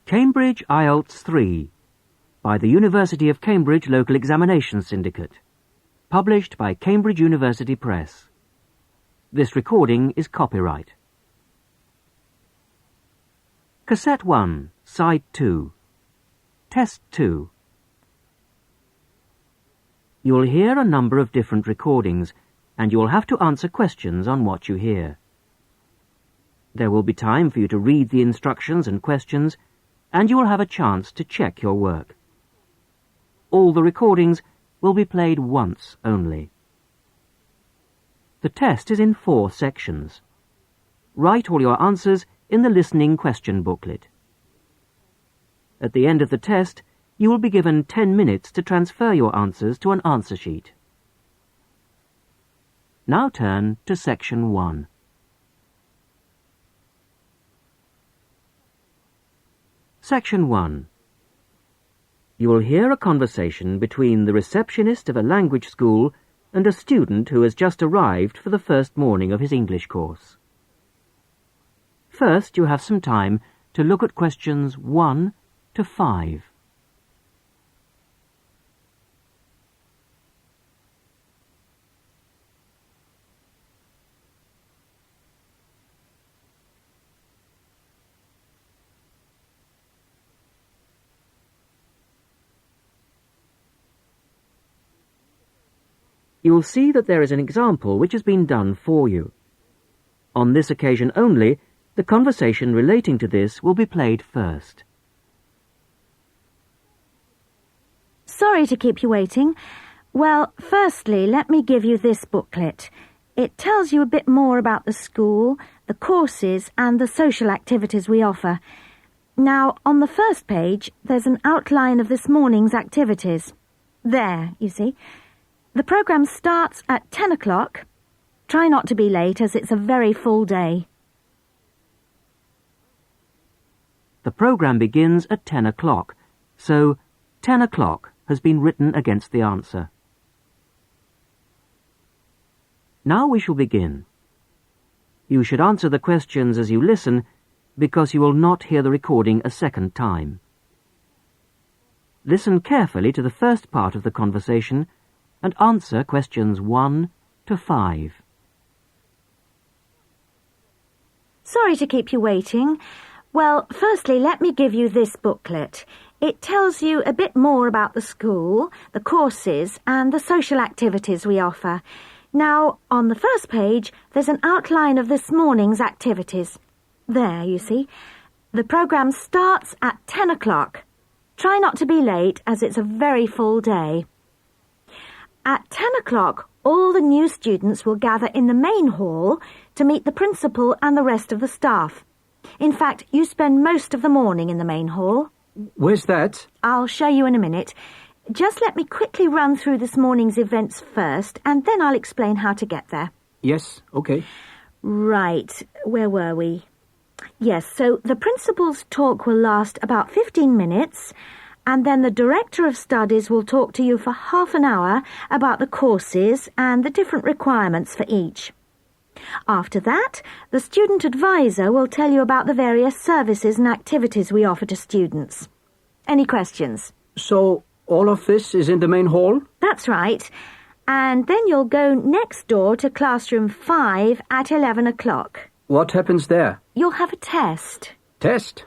Cambridge ILTS 3 by the University of Cambridge Local Examination Syndicate. Published by Cambridge University Press. This recording is copyright. Cassette 1, Side 2. Test 2. You'll hear a number of different recordings, and you'll have to answer questions on what you hear. There will be time for you to read the instructions and questions, and you will have a chance to check your work. All the recordings will be played once only. The test is in 4 sections. Write all your answers in the listening question booklet. At the end of the test, you will be given 10 minutes to transfer your answers to an answer sheet. Now turn to Section 1. Section 1. You will hear a conversation between the receptionist of a language school and a student who has just arrived for the first morning of his English course. First, you have some time to look at questions 1 to 5. You will see that there is an example which has been done for you. On this occasion only, the conversation relating to this will be played first. Sorry to keep you waiting. Well, firstly, let me give you this booklet. It tells you a bit more about the school, the courses, and the social activities we offer. Now, on the first page, there's an outline of this morning's activities. There, you see. The programme starts at 10 o'clock. Try not to be late, as it's a very full day. The programme begins at 10 o'clock, so 10 o'clock has been written against the answer. Now we shall begin. You should answer the questions as you listen, because you will not hear the recording a second time. Listen carefully to the first part of the conversation and answer questions 1 to 5. Sorry to keep you waiting. Well, firstly, let me give you this booklet. It tells you a bit more about the school, the courses, and the social activities we offer. Now, on the first page, there's an outline of this morning's activities. There, you see. The programme starts at 10 o'clock. Try not to be late, as it's a very full day. At 10 o'clock, all the new students will gather in the main hall to meet the principal and the rest of the staff. In fact, you spend most of the morning in the main hall. Where's that? I'll show you in a minute. Just let me quickly run through this morning's events first, and then I'll explain how to get there. Yes, okay. Right, where were we? Yes, so the principal's talk will last about 15 minutes, and then the Director of Studies will talk to you for half an hour about the courses and the different requirements for each. After that, the Student Advisor will tell you about the various services and activities we offer to students. Any questions? So, all of this is in the main hall? That's right. And then you'll go next door to classroom 5 at 11 o'clock. What happens there? You'll have a test. Test?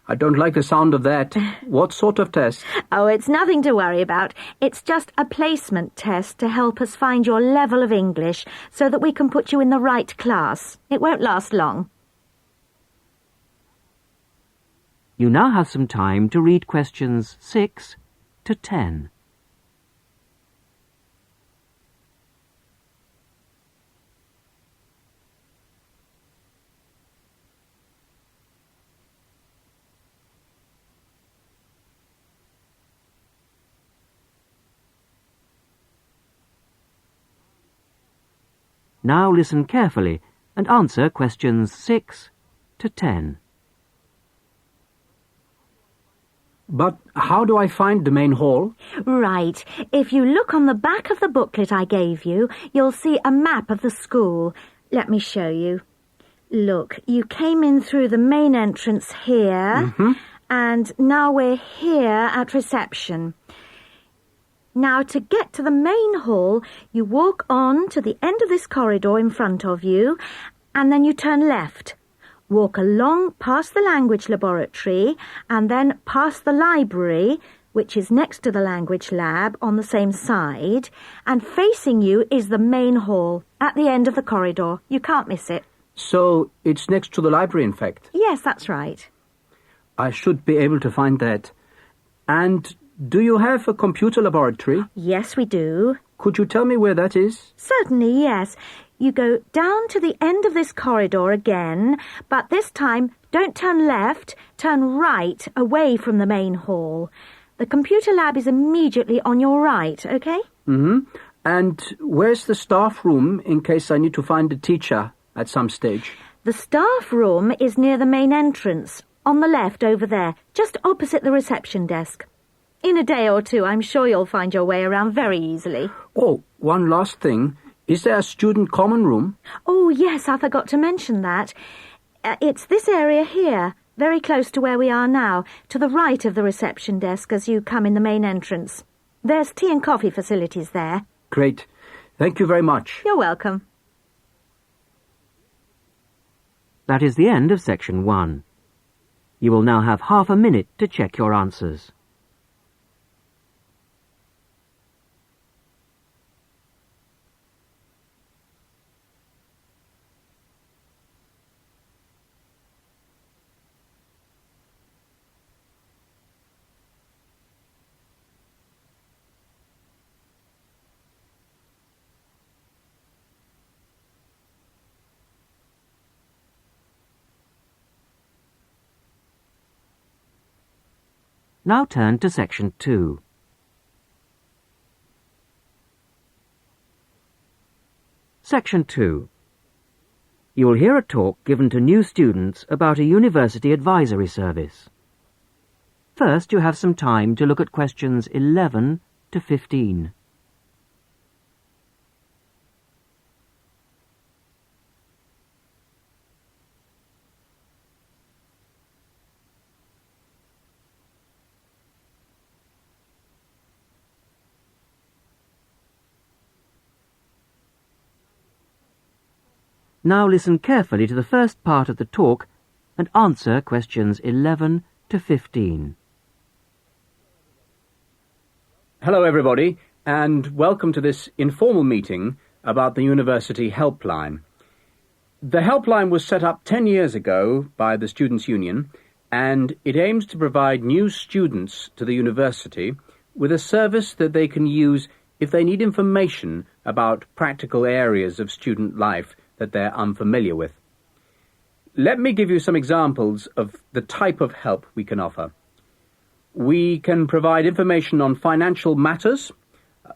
I don't like the sound of that. What sort of test? Oh, it's nothing to worry about. It's just a placement test to help us find your level of English so that we can put you in the right class. It won't last long. You now have some time to read questions 6 to 10. Now listen carefully and answer questions 6 to 10. But how do I find the main hall? Right. If you look on the back of the booklet I gave you, you'll see a map of the school. Let me show you. Look, you came in through the main entrance here, And now we're here at reception. Now, to get to the main hall, you walk on to the end of this corridor in front of you, and then you turn left. Walk along past the language laboratory, and then past the library, which is next to the language lab on the same side, and facing you is the main hall at the end of the corridor. You can't miss it. So it's next to the library, in fact? Yes, that's right. I should be able to find that. And do you have a computer laboratory? Yes, we do. Could you tell me where that is? Certainly, yes. You go down to the end of this corridor again, but this time don't turn left, turn right away from the main hall. The computer lab is immediately on your right, OK? Mm-hmm. And where's the staff room in case I need to find a teacher at some stage? The staff room is near the main entrance, on the left over there, just opposite the reception desk. In a day or two, I'm sure you'll find your way around very easily. Oh, one last thing. Is there a student common room? Oh, yes, I forgot to mention that. It's this area here, very close to where we are now, to the right of the reception desk as you come in the main entrance. There's tea and coffee facilities there. Great. Thank you very much. You're welcome. That is the end of section 1. You will now have half a minute to check your answers. Now turn to section 2. Section 2. You will hear a talk given to new students about a university advisory service. First, you have some time to look at questions 11 to 15. Now listen carefully to the first part of the talk and answer questions 11 to 15. Hello, everybody, and welcome to this informal meeting about the University Helpline. The helpline was set up 10 years ago by the Students' Union, and it aims to provide new students to the university with a service that they can use if they need information about practical areas of student life that they're unfamiliar with. Let me give you some examples of the type of help we can offer. We can provide information on financial matters.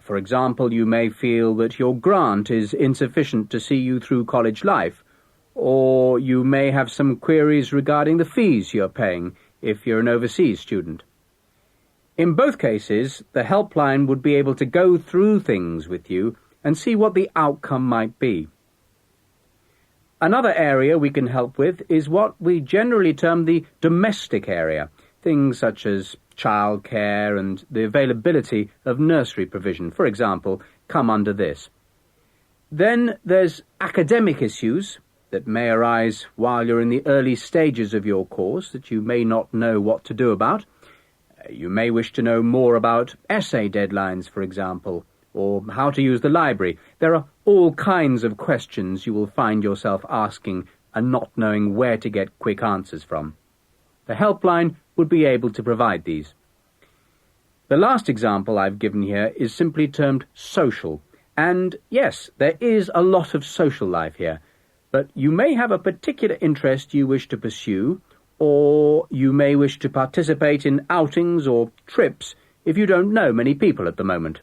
For example, you may feel that your grant is insufficient to see you through college life, or you may have some queries regarding the fees you're paying if you're an overseas student. In both cases, the helpline would be able to go through things with you and see what the outcome might be. Another area we can help with is what we generally term the domestic area, things such as childcare and the availability of nursery provision, for example, come under this. Then there's academic issues that may arise while you're in the early stages of your course that you may not know what to do about. You may wish to know more about essay deadlines, for example, or how to use the library. There are all kinds of questions you will find yourself asking and not knowing where to get quick answers from. The helpline would be able to provide these. The last example I've given here is simply termed social. And yes, there is a lot of social life here, but you may have a particular interest you wish to pursue, or you may wish to participate in outings or trips if you don't know many people at the moment.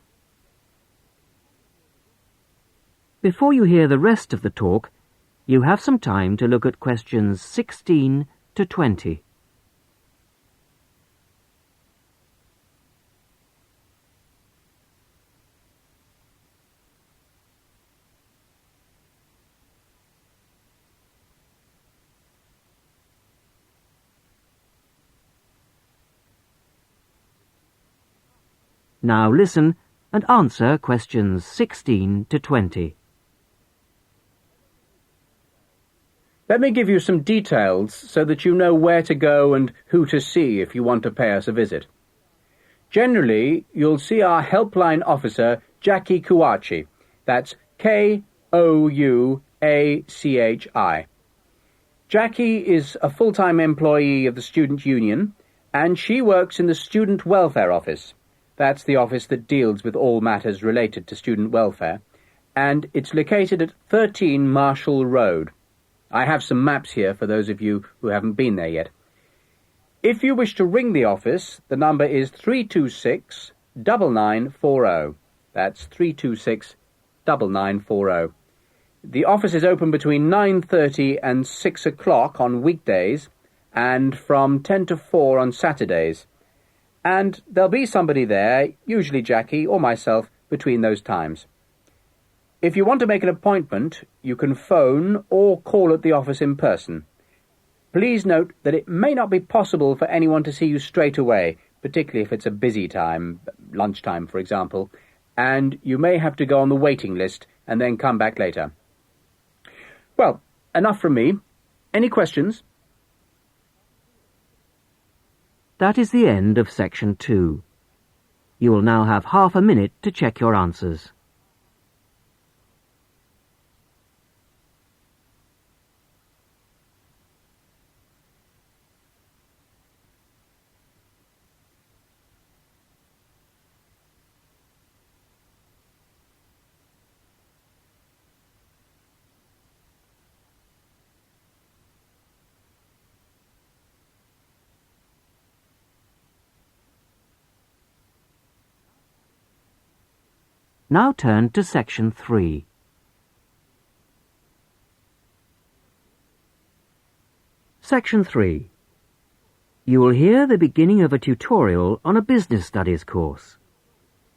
Before you hear the rest of the talk, you have some time to look at questions 16 to 20. Now listen and answer questions 16 to 20. Let me give you some details so that you know where to go and who to see if you want to pay us a visit. Generally, you'll see our helpline officer, Jackie Kouachi. That's Kouachi. Jackie is a full-time employee of the Student Union, and she works in the Student Welfare Office. That's the office that deals with all matters related to student welfare, and it's located at 13 Marshall Road. I have some maps here for those of you who haven't been there yet. If you wish to ring the office, the number is 326-9940. That's 326-9940. The office is open between 9:30 and 6 o'clock on weekdays and from 10 to 4 on Saturdays. And there'll be somebody there, usually Jackie or myself, between those times. If you want to make an appointment, you can phone or call at the office in person. Please note that it may not be possible for anyone to see you straight away, particularly if it's a busy time, lunchtime for example, and you may have to go on the waiting list and then come back later. Well, enough from me. Any questions? That is the end of section 2. You will now have half a minute to check your answers. Now turn to section 3. Section 3. You will hear the beginning of a tutorial on a business studies course.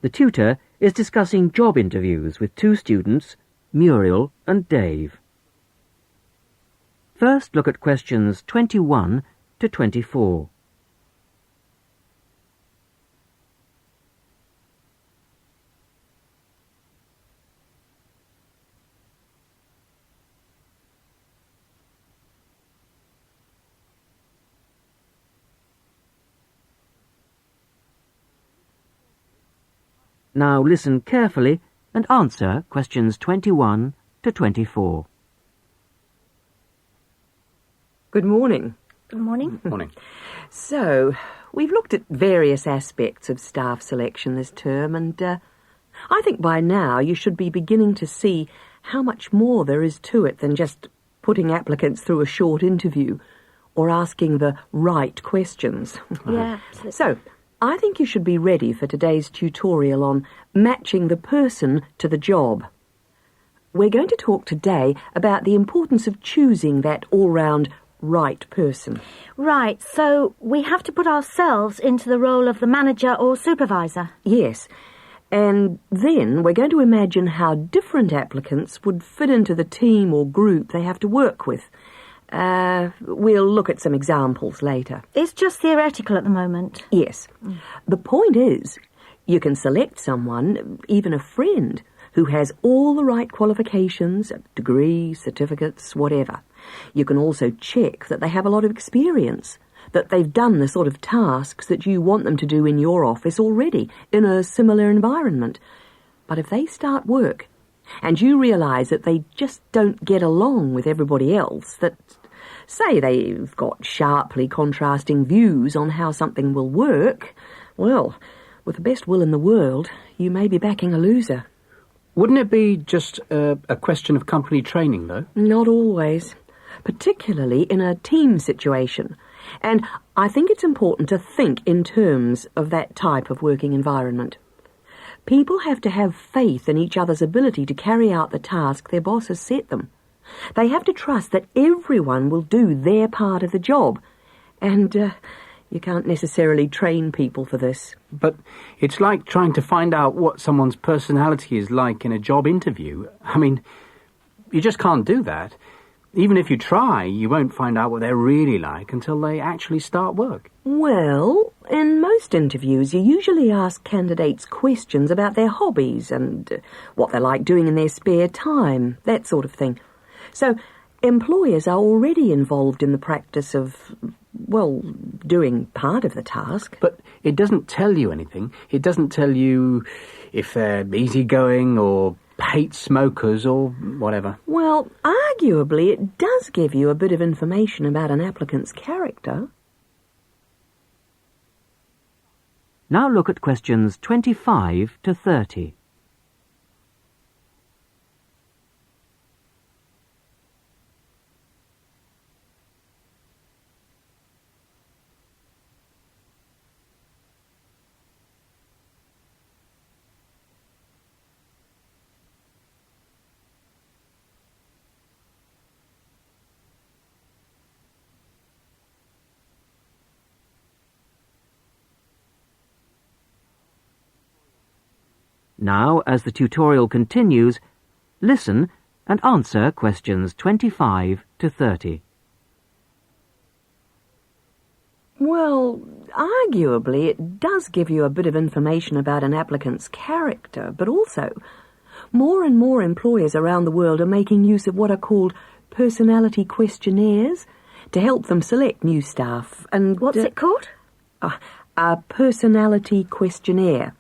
The tutor is discussing job interviews with two students, Muriel and Dave. First, look at questions 21 to 24. Now listen carefully and answer questions 21 to 24. Good morning. Good morning. Morning. So, we've looked at various aspects of staff selection this term, and I think by now you should be beginning to see how much more there is to it than just putting applicants through a short interview or asking the right questions. Yeah. So, I think you should be ready for today's tutorial on matching the person to the job. We're going to talk today about the importance of choosing that all-round right person. Right, so we have to put ourselves into the role of the manager or supervisor. Yes, and then we're going to imagine how different applicants would fit into the team or group they have to work with. We'll look at some examples later. It's just theoretical at the moment. Yes. The point is, you can select someone, even a friend, who has all the right qualifications, degree, certificates, whatever. You can also check that they have a lot of experience, that they've done the sort of tasks that you want them to do in your office already, in a similar environment. But if they start work, and you realise that they just don't get along with everybody else, that, say, they've got sharply contrasting views on how something will work, well, with the best will in the world, you may be backing a loser. Wouldn't it be just a question of company training, though? Not always, particularly in a team situation. And I think it's important to think in terms of that type of working environment. People have to have faith in each other's ability to carry out the task their boss has set them. They have to trust that everyone will do their part of the job. And you can't necessarily train people for this. But it's like trying to find out what someone's personality is like in a job interview. I mean, you just can't do that. even if you try, you won't find out what they're really like until they actually start work. Well, in most interviews, you usually ask candidates questions about their hobbies and what they like doing in their spare time, that sort of thing. So, employers are already involved in the practice of, well, doing part of the task. But it doesn't tell you anything. It doesn't tell you if they're easygoing or hate smokers or whatever. Well, arguably, it does give you a bit of information about an applicant's character. Now look at questions 25 to 30. Now, as the tutorial continues, listen and answer questions 25 to 30. Well, arguably, it does give you a bit of information about an applicant's character, but also, more and more employers around the world are making use of what are called personality questionnaires to help them select new staff. And What's it called? A personality questionnaire.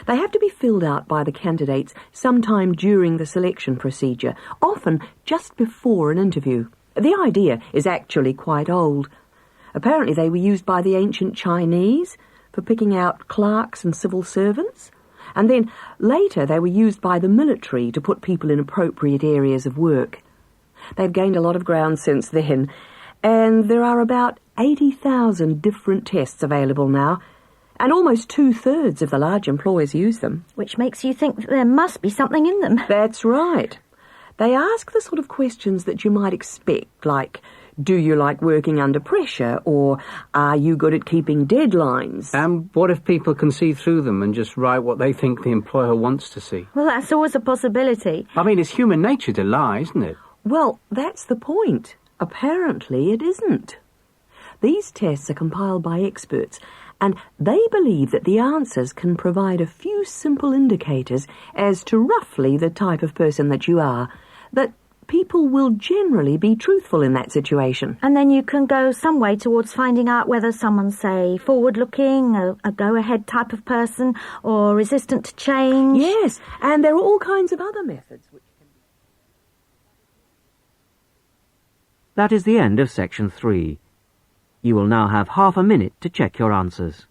They have to be filled out by the candidates sometime during the selection procedure, often just before an interview. The idea is actually quite old. Apparently they were used by the ancient Chinese for picking out clerks and civil servants, and then later they were used by the military to put people in appropriate areas of work. They've gained a lot of ground since then, and there are about 80,000 different tests available now, and almost 2/3 of the large employers use them. Which makes you think that there must be something in them. That's right. They ask the sort of questions that you might expect, like, do you like working under pressure, or are you good at keeping deadlines? And what if people can see through them and just write what they think the employer wants to see? Well, that's always a possibility. I mean, it's human nature to lie, isn't it? Well, that's the point. Apparently it isn't. These tests are compiled by experts, and they believe that the answers can provide a few simple indicators as to roughly the type of person that you are, that people will generally be truthful in that situation. And then you can go some way towards finding out whether someone's, say, forward-looking, a go-ahead type of person, or resistant to change. Yes, and there are all kinds of other methods which can be... That is the end of section 3. You will now have half a minute to check your answers.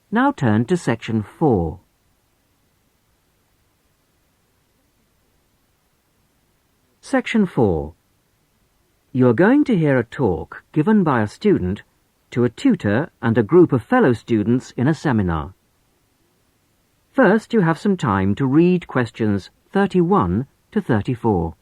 Now turn to section 4. Section 4. You are going to hear a talk given by a student to a tutor and a group of fellow students in a seminar. First, you have some time to read questions 31 to 34.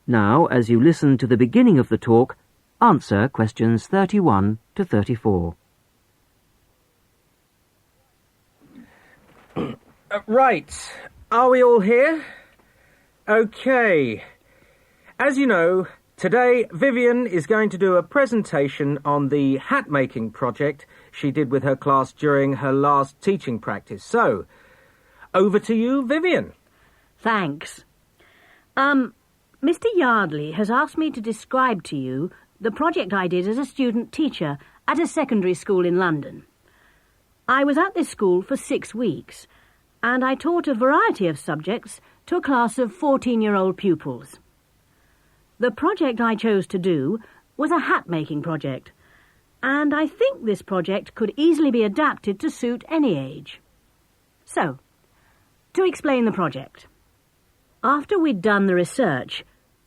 Now, as you listen to the beginning of the talk, answer questions 31 to 34. Right. Are we all here? Okay. As you know, today Vivian is going to do a presentation on the hat-making project she did with her class during her last teaching practice. So, over to you, Vivian. Thanks. Mr. Yardley has asked me to describe to you the project I did as a student teacher at a secondary school in London. I was at this school for 6 weeks, and I taught a variety of subjects to a class of 14-year-old pupils. The project I chose to do was a hat-making project, and I think this project could easily be adapted to suit any age. So, to explain the project. After we'd done the research,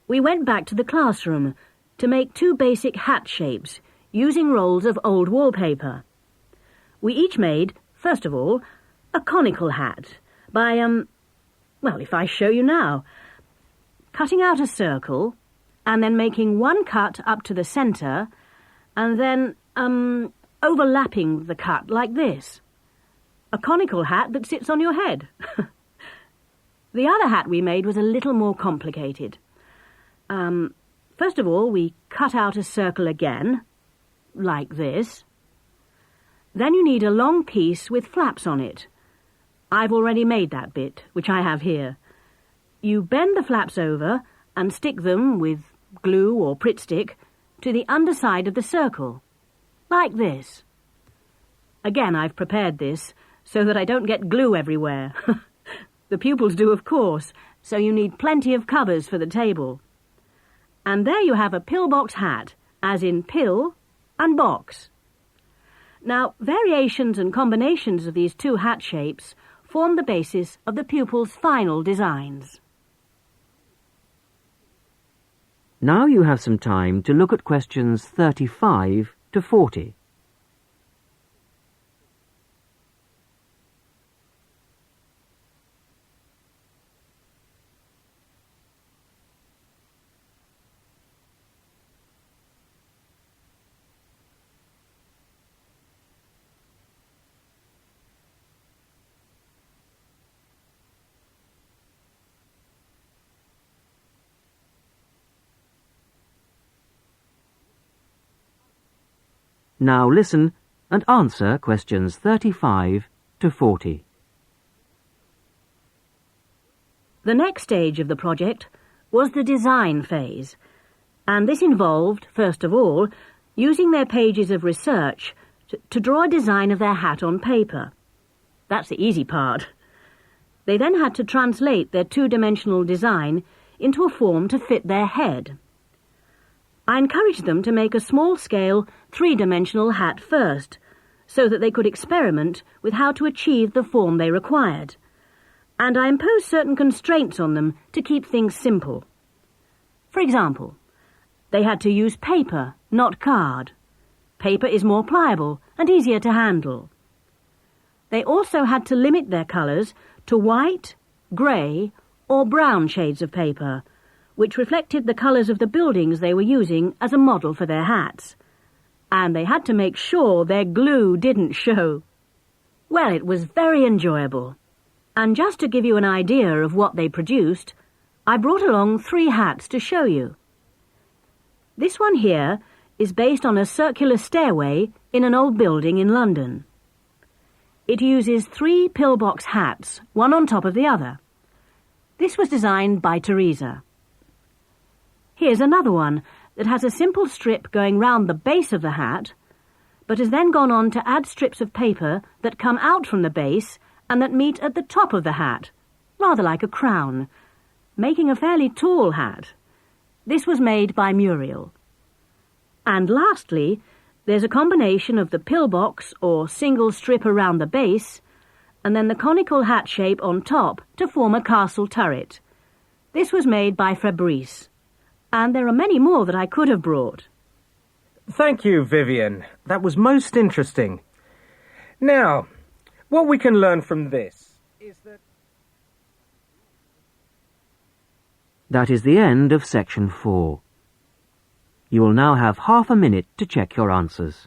we went back to the classroom to make 2 basic hat shapes using rolls of old wallpaper. We each made, first of all, a conical hat by, well, if I show you now, cutting out a circle and then making one cut up to the centre and then, overlapping the cut like this. A conical hat that sits on your head. The other hat we made was a little more complicated. First of all, we cut out a circle again, like this. Then you need a long piece with flaps on it. I've already made that bit, which I have here. You bend the flaps over and stick them with glue or Pritt stick to the underside of the circle, like this. Again, I've prepared this so that I don't get glue everywhere. The pupils do, of course, so you need plenty of covers for the table. And there you have a pillbox hat, as in pill and box. Now, variations and combinations of these 2 hat shapes form the basis of the pupils' final designs. Now you have some time to look at questions 35 to 40. Now listen and answer questions 35 to 40. The next stage of the project was the design phase, and this involved, first of all, using their pages of research to draw a design of their hat on paper. That's the easy part. They then had to translate their 2-dimensional design into a form to fit their head. I encouraged them to make a small-scale, 3-dimensional hat first, so that they could experiment with how to achieve the form they required. And I imposed certain constraints on them to keep things simple. For example, they had to use paper, not card. Paper is more pliable and easier to handle. They also had to limit their colours to white, grey, or brown shades of paper, which reflected the colours of the buildings they were using as a model for their hats. And they had to make sure their glue didn't show. Well, it was very enjoyable. And just to give you an idea of what they produced, I brought along 3 hats to show you. This one here is based on a circular stairway in an old building in London. It uses 3 pillbox hats, one on top of the other. This was designed by Teresa. Here's another one that has a simple strip going round the base of the hat, but has then gone on to add strips of paper that come out from the base and that meet at the top of the hat, rather like a crown, making a fairly tall hat. This was made by Muriel. And lastly, there's a combination of the pillbox or single strip around the base and then the conical hat shape on top to form a castle turret. This was made by Fabrice. And there are many more that I could have brought. Thank you, Vivian. That was most interesting. Now, what we can learn from this is that... That is the end of section 4. You will now have half a minute to check your answers.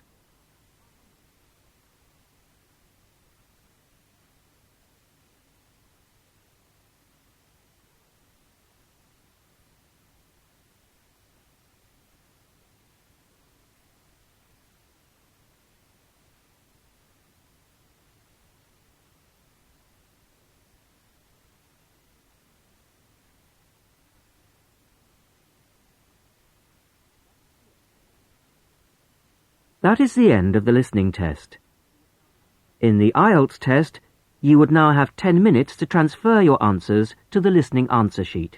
That is the end of the listening test. In the IELTS test, You would now have 10 minutes to transfer your answers to the listening answer sheet.